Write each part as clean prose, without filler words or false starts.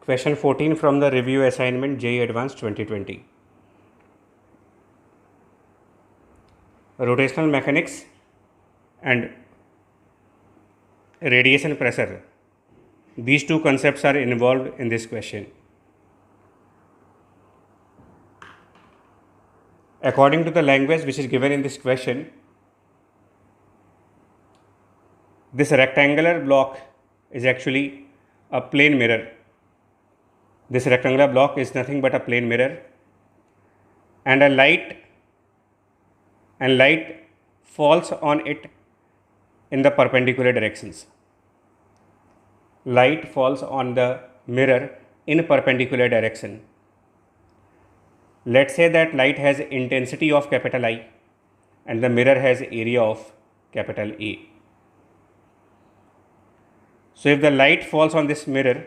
Question 14 from the review assignment JEE Advanced 2020. Rotational mechanics and radiation pressure. These two concepts are involved in this question. According to the language which is given in this question, this rectangular block is actually a plane mirror. This rectangular block is nothing but a plane mirror, and light falls on it in the perpendicular directions. Light falls on the mirror in perpendicular direction. Let's say that light has intensity of capital I and the mirror has area of capital A. So if the light falls on this mirror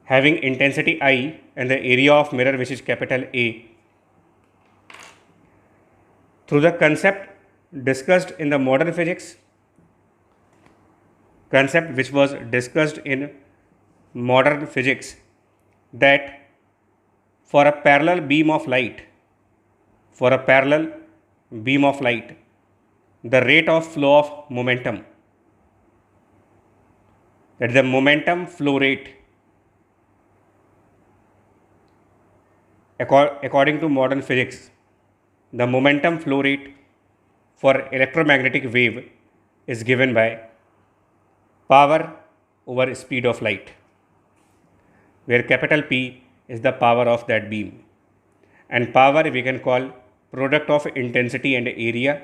having intensity I and the area of mirror which is capital A, through the concept discussed in the modern physics, that for a parallel beam of light, the rate of flow of momentum, that is the momentum flow rate, according to modern physics, the momentum flow rate for electromagnetic wave is given by power over speed of light, where capital P is the power of that beam, and power we can call product of intensity and area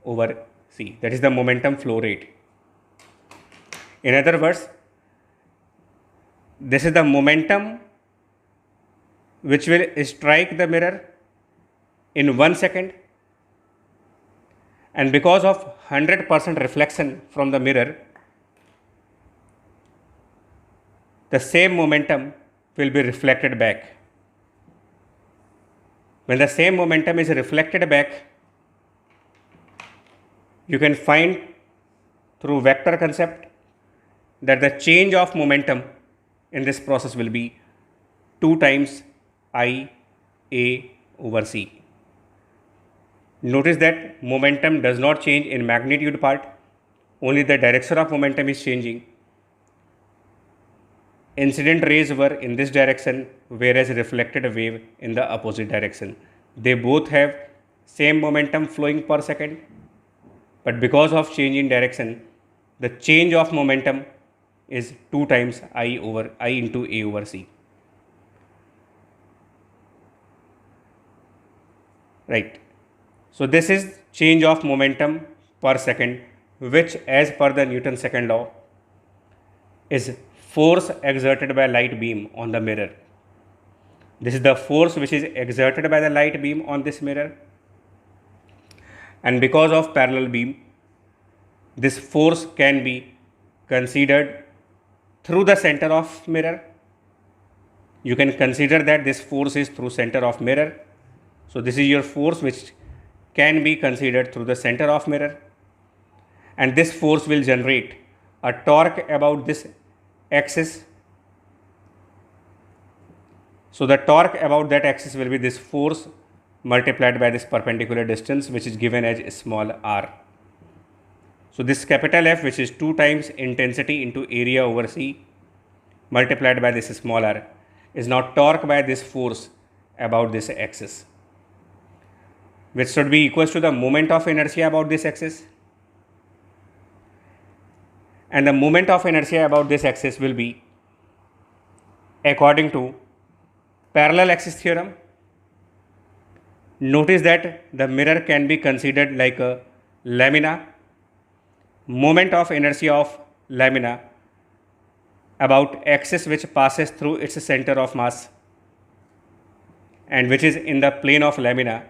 over C, that is the momentum flow rate. In other words, this is the momentum which will strike the mirror in 1 second, and because of 100% reflection from the mirror, the same momentum will be reflected back. When the same momentum is reflected back, you can find through vector concept that the change of momentum in this process will be 2 times I A over C. Notice that momentum does not change in magnitude part, only the direction of momentum is changing. Incident rays were in this direction, whereas reflected wave in the opposite direction. They both have same momentum flowing per second, but because of change in direction, the change of momentum is 2 times I into A over C. Right. So this is change of momentum per second, which as per the Newton's second law is force exerted by light beam on the mirror. This is the force which is exerted by the light beam on this mirror, and because of parallel beam, this force can be considered through the center of mirror. You can consider that this force is through center of mirror. So this is your force which can be considered through the center of mirror, and this force will generate a torque about this axis. So the torque about that axis will be this force multiplied by this perpendicular distance, which is given as small r. So this capital F, which is 2 times intensity into area over C multiplied by this small r, is now torque by this force about this axis, which should be equal to the moment of inertia about this axis. And the moment of inertia about this axis will be, according to parallel axis theorem. Notice that the mirror can be considered like a lamina. Moment of inertia of lamina about axis which passes through its center of mass and which is in the plane of lamina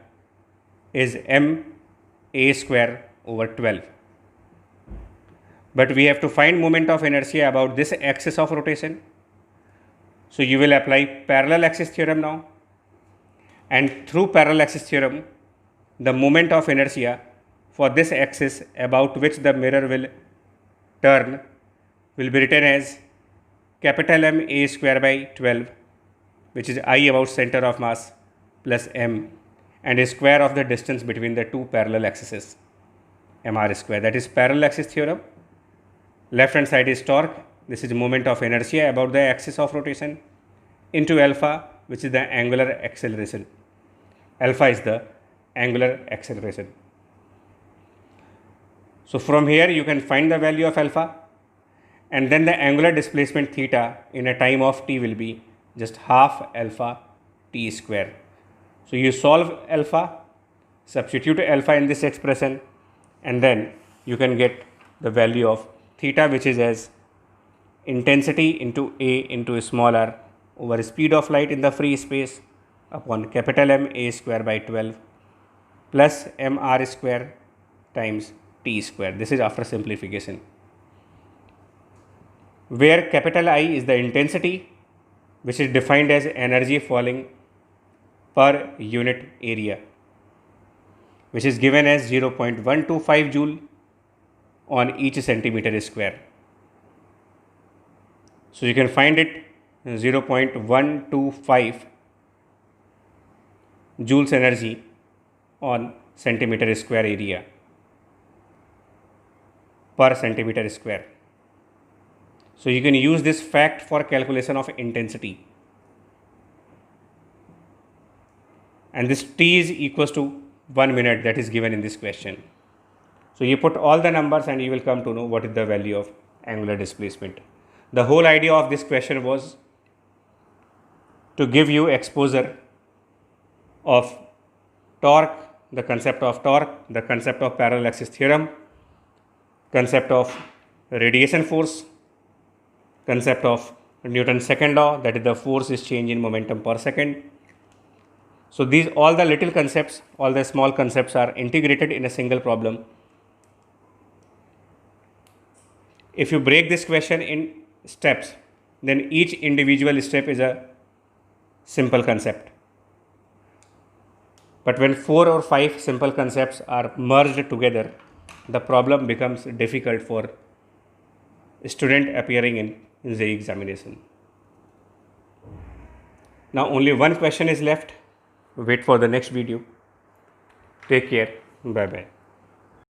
is m a square over 12. But we have to find moment of inertia about this axis of rotation. So you will apply parallel axis theorem now, and through parallel axis theorem, the moment of inertia for this axis about which the mirror will turn will be written as capital M A square by 12, which is I about center of mass, plus M, and a square of the distance between the two parallel axes, mr square. That is parallel axis theorem. Left hand side is torque. This is moment of inertia about the axis of rotation, into alpha, which is the angular acceleration. Alpha is the angular acceleration. So from here you can find the value of alpha, and then the angular displacement theta in a time of t will be just half alpha t square. So you solve alpha, substitute alpha in this expression, and then you can get the value of theta, which is as intensity into a into small r over speed of light in the free space upon capital M A square by 12 plus mr square times t square. This is after simplification, where capital I is the intensity, which is defined as energy falling per unit area, which is given as 0.125 joule on each centimeter square. So you can find it 0.125 joules energy on centimeter square area per centimeter square. So you can use this fact for calculation of intensity, and this t is equals to 1 minute that is given in this question. So you put all the numbers and you will come to know what is the value of angular displacement. The whole idea of this question was to give you exposure of torque, the concept of torque, the concept of parallel axis theorem, concept of radiation force, concept of Newton's second law, that is the force is change in momentum per second. So these all the little concepts, all the small concepts are integrated in a single problem. If you break this question in steps, then each individual step is a simple concept. But when 4 or 5 simple concepts are merged together, the problem becomes difficult for a student appearing in the examination. Now only one question is left. Wait for the next video. Take care. Bye bye.